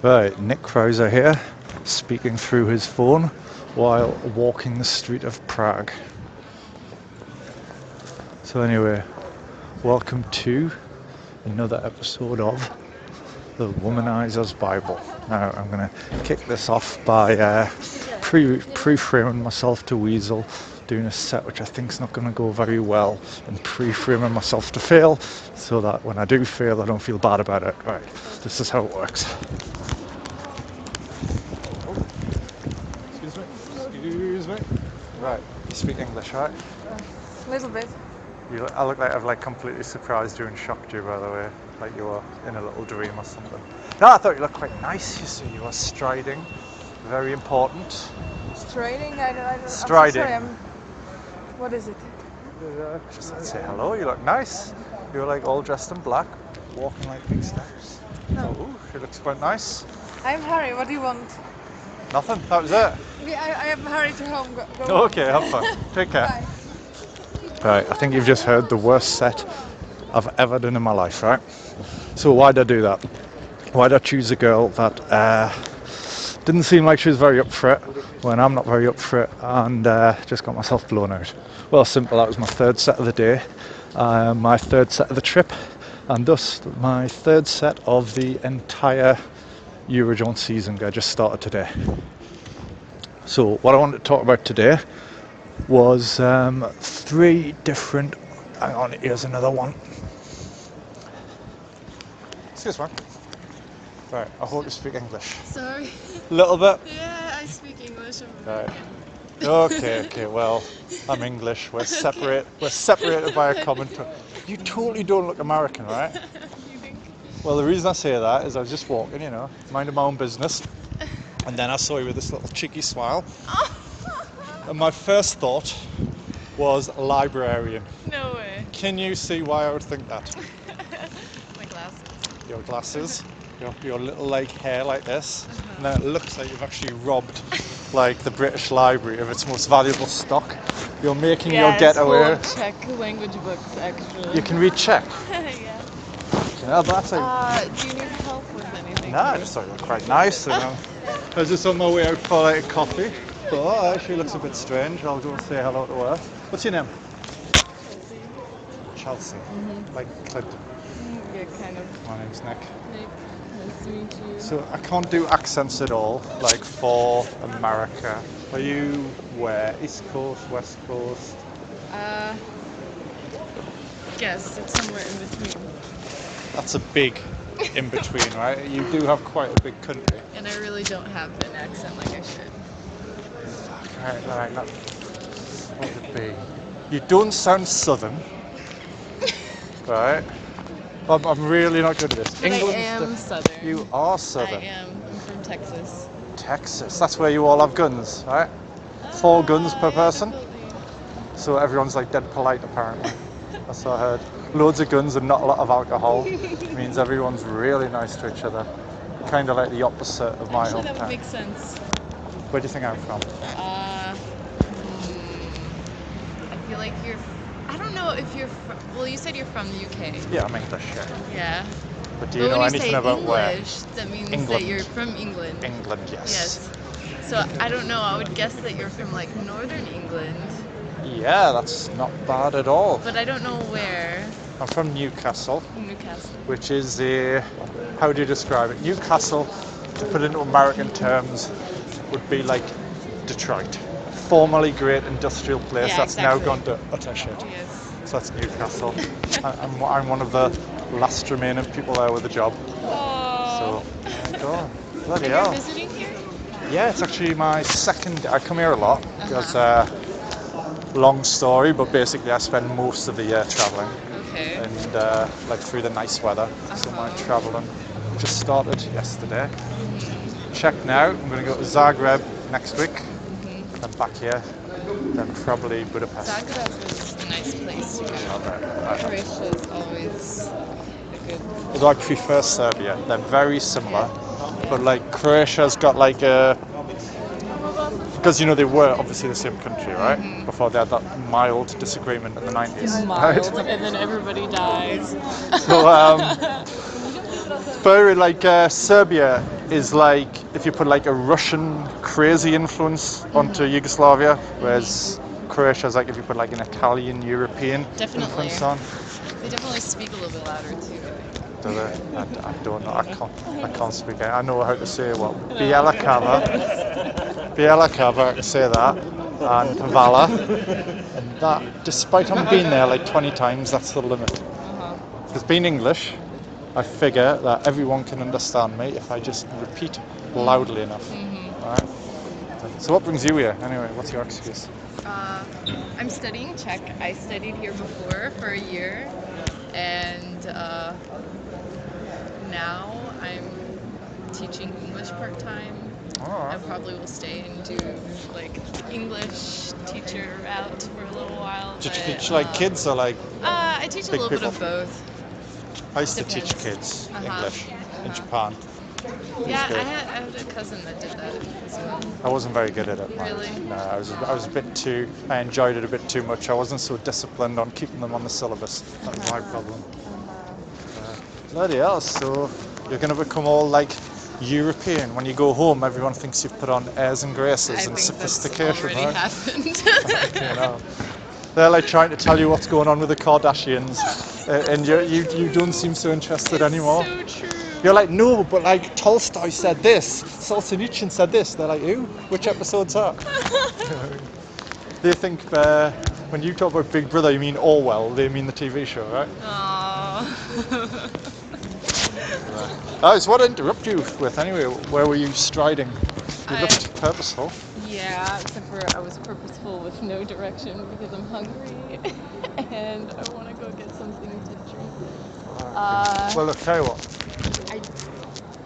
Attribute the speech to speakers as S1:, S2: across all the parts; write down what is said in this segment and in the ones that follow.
S1: Right, Nick Krauser here, speaking through his phone while walking the street of Prague. So anyway, welcome to another episode of the Womanizer's Bible. Now I'm going to kick this off by pre-framing myself to weasel, doing a set which I think is not going to go very well, and pre-framing myself to fail, so that when I do fail I don't feel bad about it. Right, this is how it works. Excuse me. Right, you speak English, right?
S2: A little bit.
S1: I look like I've completely surprised you and shocked you, by the way, like you were in a little dream or something. No, I thought you looked quite nice. You see, you were striding, very important.
S2: Striding?
S1: Striding.
S2: I'm so sorry, what is it?
S1: Just I'd say hello. You look nice. You were like all dressed in black, walking like big steps.
S2: No.
S1: Oh, she looks quite nice.
S2: I'm Harry. What do you want?
S1: Nothing. That was it.
S2: I am Harry to home. Go
S1: Okay, have fun. Take care.
S2: Bye.
S1: Right, I think you've just heard the worst set I've ever done in my life, right? So why did I do that? Why did I choose a girl that didn't seem like she was very up for it when I'm not very up for it, and just got myself blown out? Well, simple, that was my third set of the day, my third set of the trip, and thus my third set of the entire Eurozone season that just started today. So what I wanted to talk about today was three different... Hang on, here's another one. Excuse me. Right, I hope you speak English.
S2: Sorry.
S1: A little bit?
S2: Yeah, I speak English.
S1: Right. Okay, well, I'm English. We're separated by a common... You totally don't look American, right?
S2: You think?
S1: Well, the reason I say that is I was just walking, minding my own business, and then I saw you with this little cheeky smile. And my first thought was librarian.
S2: No way.
S1: Can you see why I would think that?
S2: My glasses.
S1: Your glasses, your little hair like this, and then it looks like you've actually robbed the British Library of its most valuable stock. You're making your getaway.
S2: It's full of Czech language books, actually.
S1: You can read Czech.
S2: Yeah.
S1: Yeah, that's
S2: Do you need help with anything?
S1: Nah, I just thought you looked quite nice. I was just on my way out for a coffee. Oh, she looks a bit strange. I'll go and say hello to her. What's your name? Chelsea.
S2: Mm-hmm.
S1: Like Clinton.
S2: Yeah, kind of.
S1: My name's Nick.
S2: Nick, nice to meet you.
S1: So I can't do accents at all, for America. Are you where? East Coast, West Coast?
S2: Guess it's somewhere in between.
S1: That's a big in between, right? You do have quite a big country.
S2: And I really don't have an accent like I should.
S1: Right, what would it be? You don't sound southern, right? I'm really not good at this.
S2: But I am southern.
S1: You are southern.
S2: I am. I'm from Texas.
S1: Texas, that's where you all have guns, right? 4 guns per person. So everyone's dead polite apparently. That's what I heard. Loads of guns and not a lot of alcohol. Means everyone's really nice to each other. Kind of like the opposite of my hometown.
S2: That would make sense.
S1: Where do you think I'm from?
S2: I feel like you're... I don't know if you're from... Well, you said you're from the UK.
S1: Yeah, I'm English, yeah.
S2: Yeah.
S1: But do you know anything about
S2: English,
S1: where?
S2: That means
S1: England.
S2: that you're from England.
S1: England, yes.
S2: Yes. So I don't know. I would guess that you're from northern England.
S1: Yeah, that's not bad at all.
S2: But I don't know where.
S1: I'm from Newcastle.
S2: Newcastle.
S1: Which is how do you describe it? Newcastle, to put into American terms, would be like Detroit. Formerly great industrial place that's now gone to utter shit.
S2: Yes.
S1: So that's Newcastle. I'm one of the last remaining people there with a job.
S2: Oh.
S1: So, there you go. Bloody
S2: And
S1: hell.
S2: you're visiting here?
S1: Yeah, it's actually my second. I come here a lot because, long story, but basically I spend most of the year traveling.
S2: Okay.
S1: And through the nice weather. So my traveling just started yesterday. Check now. I'm going to go to Zagreb next week. Then back here. Then probably Budapest.
S2: Zagreb is a nice place to go. Croatia is always a good...
S1: Although I prefer Serbia. They're very similar. But Croatia's got a... Because they were obviously the same country, right? Before they had that mild disagreement in the 90s.
S2: Mild,
S1: right?
S2: and then everybody dies.
S1: So But like Serbia is like if you put like a Russian crazy influence onto Yugoslavia, whereas Croatia is like if you put like an Italian European
S2: Definitely.
S1: influence on.
S2: They definitely speak a little bit louder too.
S1: Do they? I don't know. I can't speak. I know how to say well. Biela Kava, I can say that, and Vala, and that. Despite having been there like 20 times, that's the limit. Because being English, I figure that everyone can understand me if I just repeat loudly enough. Alright? So what brings you here? Anyway, what's your excuse?
S2: I'm studying Czech. I studied here before for a year, and now I'm teaching English part-time. I probably will stay and do like English teacher route for a little while.
S1: Did you teach like kids or like
S2: I teach a
S1: big
S2: little
S1: people?
S2: bit of both.
S1: I used to teach kids English in Japan.
S2: Yeah, I had a cousin that did that.
S1: I wasn't very good at it.
S2: Really?
S1: No, I was a bit too. I enjoyed it a bit too much. I wasn't so disciplined on keeping them on the syllabus. That was my problem. Bloody hell! So you're going to become all like European. When you go home, everyone thinks you've put on airs and graces and sophistication.
S2: That's already happened.
S1: You know. They're like trying to tell you what's going on with the Kardashians, and you don't seem so interested anymore.
S2: So true.
S1: You're like, no, but like Tolstoy said this, Solzhenitsyn said this. They're like, who? Which episode's that? They think when you talk about Big Brother, you mean Orwell. They mean the TV show, right?
S2: Aww.
S1: So what did I interrupt you with anyway? Where were you striding? You looked purposeful.
S2: Yeah, except for I was purposeful with no direction because I'm hungry and I want to go get something to drink.
S1: Well, look, tell you what.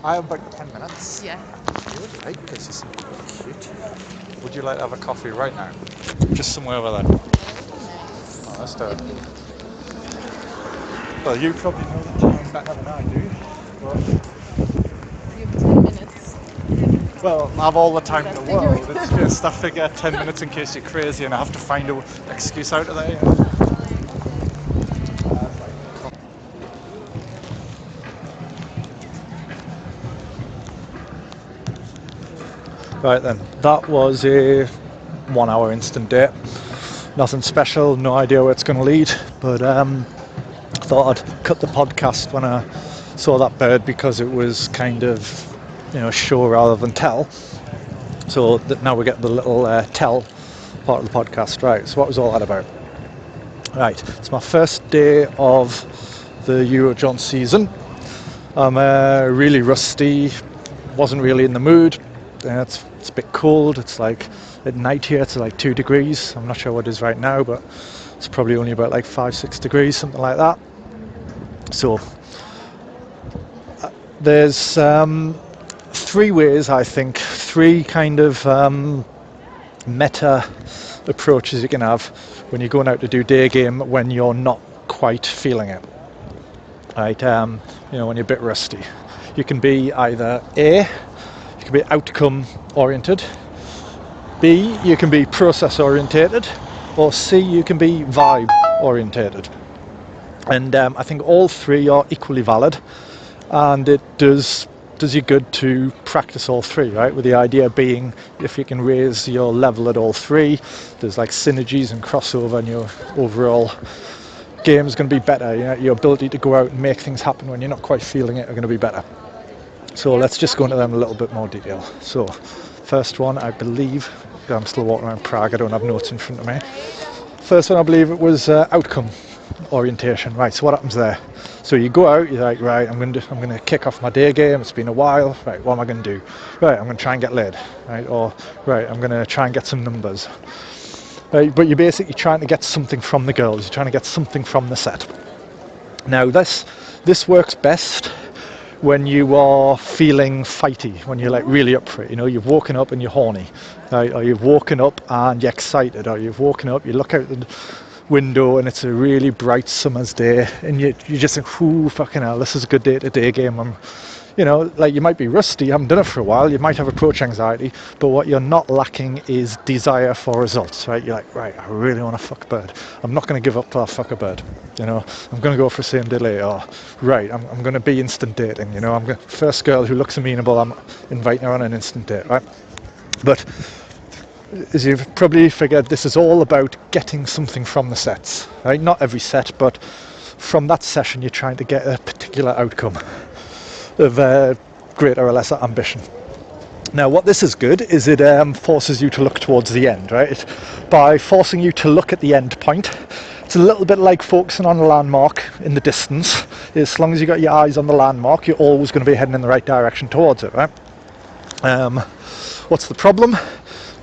S1: I have about 10 minutes.
S2: Yeah.
S1: You would like, because you seem cute. Would you like to have a coffee right now? Just somewhere over there. Oh, that's dope. Well, you probably know the time better than I do. But
S2: You have 10 minutes.
S1: well, I have all the time in the world. It's just I figure 10 minutes in case you're crazy and I have to find an excuse out of there. Right then, that was a 1 hour instant date. Nothing special, no idea where it's going to lead, but I thought I'd cut the podcast when I saw that bird because it was kind of, show rather than tell. So that now we get the little tell part of the podcast. Right, so what was all that about? Right, it's my first day of the Eurojohn season. I'm really rusty, wasn't really in the mood. It's a bit cold. It's like at night here it's like 2 degrees. I'm not sure what it is right now, but it's probably only about like 5-6 degrees, something like that. So there's 3 ways, I think, 3 kind of meta approaches you can have when you're going out to do day game when you're not quite feeling it. Right, when you're a bit rusty. You can be either A, you can be outcome oriented, B, you can be process orientated, or C, you can be vibe orientated. And I think all 3 are equally valid, and it does you good to practice all 3, right? With the idea being if you can raise your level at all 3, there's like synergies and crossover, and your overall game is going to be better. Your ability to go out and make things happen when you're not quite feeling it are going to be better. So let's just go into them in a little bit more detail. So first one, I believe, I'm still walking around Prague, I don't have notes in front of me. First one, I believe it was outcome orientation. Right, so what happens there? So you go out, you're like, right, I'm going to kick off my day game, it's been a while, right, what am I going to do? Right, I'm going to try and get laid, right, or right, I'm going to try and get some numbers. Right, but you're basically trying to get something from the girls, you're trying to get something from the set. Now this works best when you are feeling fighty, when you're like really up for it, you've woken up and you're horny, right? Or you've woken up and you're excited, or you've woken up, you look out the window and it's a really bright summer's day and you just think, ooh, fucking hell, this is a good day to day game. You know, like you might be rusty, you haven't done it for a while, you might have approach anxiety, but what you're not lacking is desire for results, right? You're like, right, I really want to fuck a bird. I'm not going to give up till I fuck a bird. You know, I'm going to go for a same day later. Or, right, I'm going to be instant dating. You know, first girl who looks amenable, I'm inviting her on an instant date, right? But as you've probably figured, this is all about getting something from the sets, right? Not every set, but from that session you're trying to get a particular outcome of greater or lesser ambition. Now what this is good is it forces you to look towards the end, right? By forcing you to look at the end point, it's a little bit like focusing on a landmark in the distance. As long as you got your eyes on the landmark, you're always going to be heading in the right direction towards it, right? What's the problem?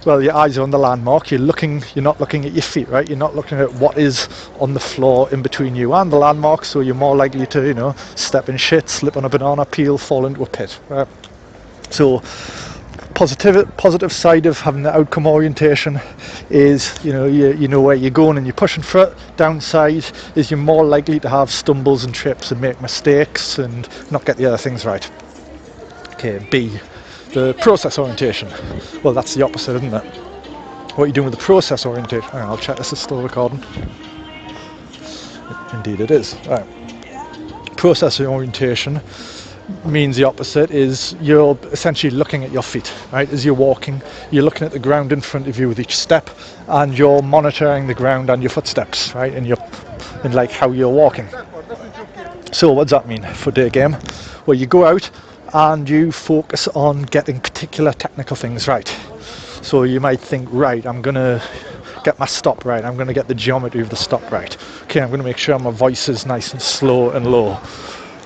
S1: Well, your eyes are on the landmark, you're not looking at your feet, right? You're not looking at what is on the floor in between you and the landmark, so you're more likely to, you know, step in shit, slip on a banana peel, fall into a pit, right? So positive side of having the outcome orientation is, you know where you're going and you're pushing for it. Downside is you're more likely to have stumbles and trips and make mistakes and not get the other things right. Okay, B. The process orientation. Well, that's the opposite, isn't it? What are you doing with the process orientation? Hang on, I'll check this is still recording. Indeed it is. Right. Process orientation means the opposite, is you're essentially looking at your feet, right? As you're walking, you're looking at the ground in front of you with each step, and you're monitoring the ground and your footsteps, right? And like how you're walking. So what does that mean for day game? Well, you go out and you focus on getting particular technical things right. So you might think, right, I'm going to get my stop right, I'm going to get the geometry of the stop right. Okay, I'm going to make sure my voice is nice and slow and low.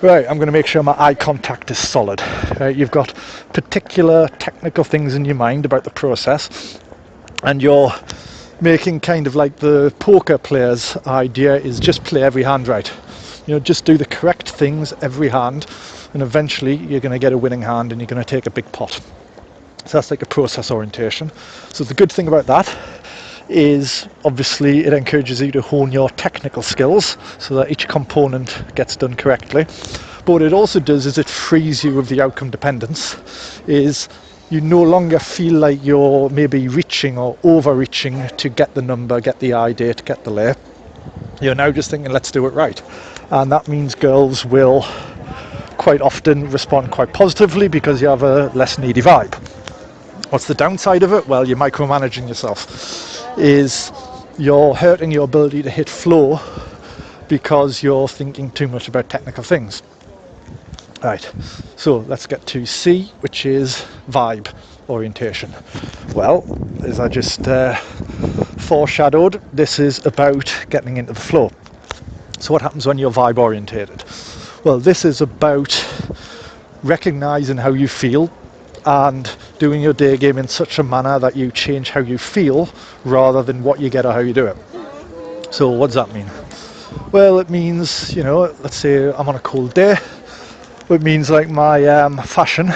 S1: Right, I'm going to make sure my eye contact is solid. Right, you've got particular technical things in your mind about the process, and you're making kind of like the poker player's idea is just play every hand right. You know, just do the correct things every hand, and eventually you're going to get a winning hand and you're going to take a big pot. So that's like a process orientation. So the good thing about that is obviously it encourages you to hone your technical skills so that each component gets done correctly. But what it also does is it frees you of the outcome dependence, is you no longer feel like you're maybe reaching or overreaching to get the number, get the eye date, get the lay. You're now just thinking, let's do it right. And that means girls will quite often respond quite positively because you have a less needy vibe. What's the downside of it? Well, you're micromanaging yourself. Is you're hurting your ability to hit flow because you're thinking too much about technical things. Right, so let's get to C, which is vibe orientation. Well, as I just foreshadowed, this is about getting into the flow. So what happens when you're vibe orientated? Well, this is about recognizing how you feel and doing your day game in such a manner that you change how you feel rather than what you get or how you do it. So what does that mean? Well, it means, you know, let's say I'm on a cold day. It means like my fashion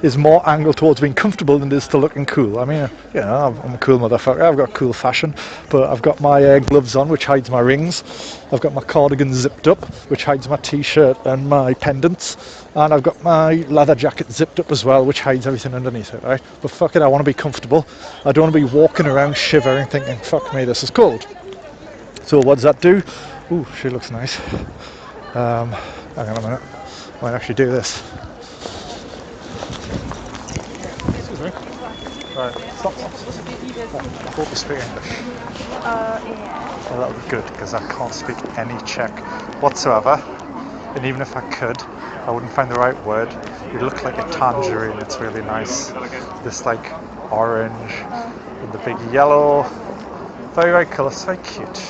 S1: is more angled towards being comfortable than it is to looking cool. I mean, you know, I'm a cool motherfucker. I've got cool fashion, but I've got my gloves on, which hides my rings. I've got my cardigan zipped up, which hides my t-shirt and my pendants. And I've got my leather jacket zipped up as well, which hides everything underneath it, right? But fuck it, I want to be comfortable. I don't want to be walking around shivering thinking, fuck me, this is cold. So what does that do? Ooh, she looks nice. Hang on a minute. I might actually do this. Excuse me. Right, stop. I hope you speak English.
S3: Yeah.
S1: Well, that would be good, because I can't speak any Czech whatsoever. And even if I could, I wouldn't find the right word. You look like a tangerine, it's really nice. This like orange with the big yellow. Very, very colour, so very cute,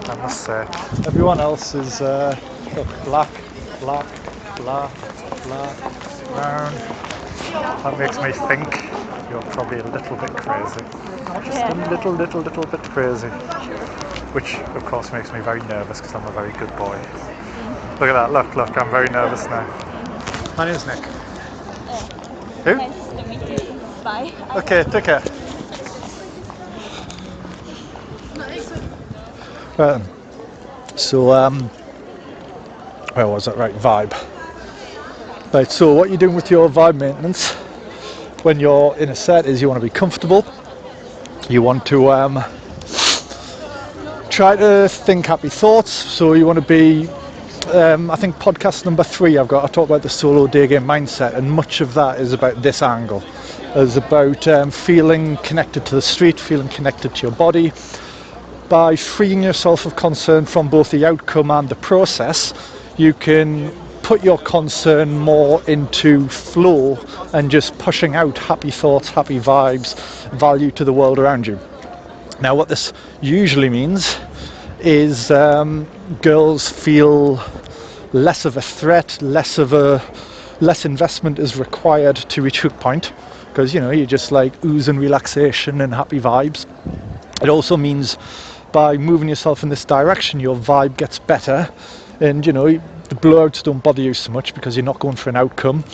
S1: I must say. Everyone else is look, black, brown. That makes me think you're probably a little bit crazy. Just a little bit crazy. Which, of course, makes me very nervous because I'm a very good boy. Look at that, look, I'm very nervous now. My name's Nick. Who?
S3: Nice to meet you. Bye.
S1: Okay, take care. So, where was it? Right, vibe. Right, so what you're doing with your vibe maintenance when you're in a set is you want to be comfortable. You want to try to think happy thoughts. So you want to be, I think podcast number 3 I talk about the solo day game mindset, and much of that is about this angle. It's about feeling connected to the street, feeling connected to your body. By freeing yourself of concern from both the outcome and the process, you can put your concern more into flow and just pushing out happy thoughts, happy vibes, value to the world around you. Now what this usually means is girls feel less of a threat, less investment is required to reach hook point, because you're just like oozing relaxation and happy vibes. It also means by moving yourself in this direction, your vibe gets better, and the blowouts don't bother you so much because you're not going for an outcome.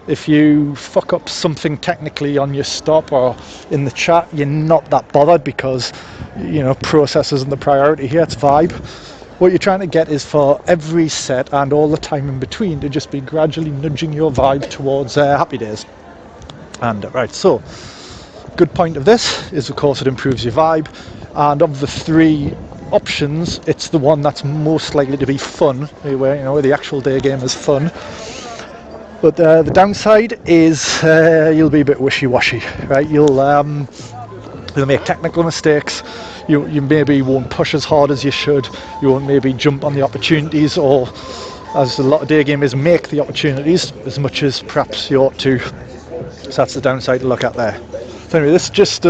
S1: If you fuck up something technically on your stop or in the chat, you're not that bothered because process isn't the priority here, it's vibe. What you're trying to get is for every set and all the time in between to just be gradually nudging your vibe towards happy days. And right, so good point of this is of course it improves your vibe, and of the 3 options, it's the one that's most likely to be fun, where the actual day game is fun. But the downside is you'll be a bit wishy-washy, right? You'll make technical mistakes. You maybe won't push as hard as you should. You won't maybe jump on the opportunities, or as a lot of day gamers, make the opportunities as much as perhaps you ought to. So that's the downside to look at there. So anyway, this is just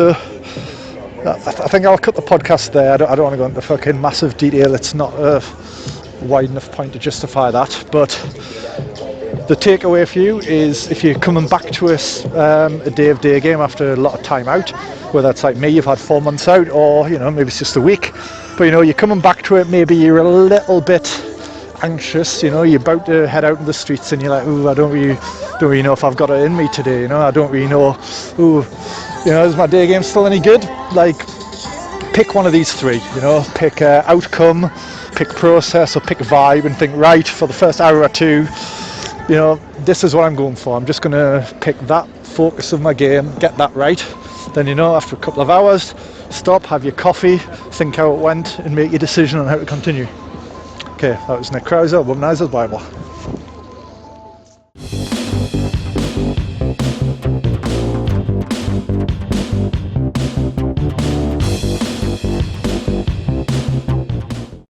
S1: I think I'll cut the podcast there. I don't want to go into fucking massive detail. It's not a wide enough point to justify that. But the takeaway for you is, if you're coming back to us a day of day game after a lot of time out, whether it's like me, you've had 4 months out, or maybe it's just a week, but you're coming back to it, maybe you're a little bit anxious, you're about to head out in the streets and you're like, ooh, I don't really know if I've got it in me today, I don't really know, ooh, is my day game still any good? Like, pick one of these 3, pick outcome, pick process, or pick vibe, and think, right, for the first hour or 2, this is what I'm going for. I'm just going to pick that focus of my game, get that right. Then, after a couple of hours, stop, have your coffee, think how it went, and make your decision on how to continue. Okay, that was Krauser, Womanizer's Bible.